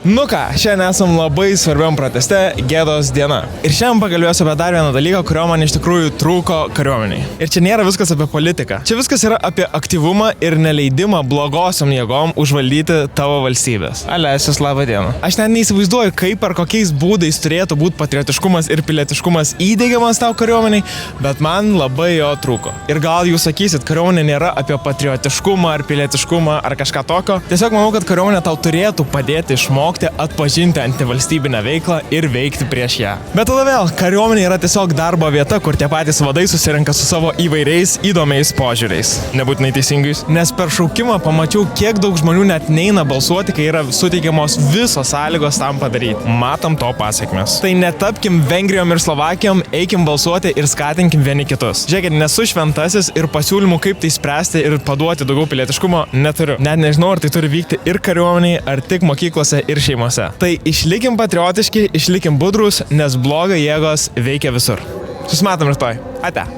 Nu ką, šiandien esam labai svarbiam proteste Gėdos diena. Ir šiandien pakalbėsiu apie dar vieną dalyką, kurio man iš tikrųjų trūko kariuomeniai. Ir čia nėra viskas apie politiką. Čia viskas yra apie aktyvumą ir neleidimą blogosiom jėgom užvaldyti tavo valstybės. Alesis, labą dieną. Aš net neįsivaizduoju, kaip ar kokiais būdais turėtų būti patriotiškumas ir pilietiškumas įdiegiamas tau kariuomeniai, bet man labai jo trūko. Ir gal jūs sakysit, kariuomenė nėra apie patriotiškumą ar pilietiškumą ar kažką tokio. Tiesiog manau, kad kariuomenė tau turėtų padėti išmokti atpažinti antivalstybinę veiklą ir veikti prieš ją. Bet tada vėl, kariuomenė yra tiesiog darbo vieta, kur tie patys vadai susirenka su savo įvairiais įdomiais požiūriais. Nebūtinai teisingais. Nes per šaukimą pamačiau, kiek daug žmonių net neina balsuoti, kai yra suteikiamos visos sąlygos tam padaryti. Matom to pasiekmes. Tai netapkim Vengrijom ir Slovakijom, eikim balsuoti ir skatinkim vieni kitus. Žiūrėkit, nesu šventasis ir pasiūlymų, kaip tai spręsti ir paduoti daugiau pilietiškumo neturiu. Net nežinau, ar tai turi vykti ir kariuomeniai, ar tik mokyklose ir šeimose. Tai išlikim patriotiški, išlikim budrus, nes blogo jėgos veikia visur. Susimatom rytoj. Ate.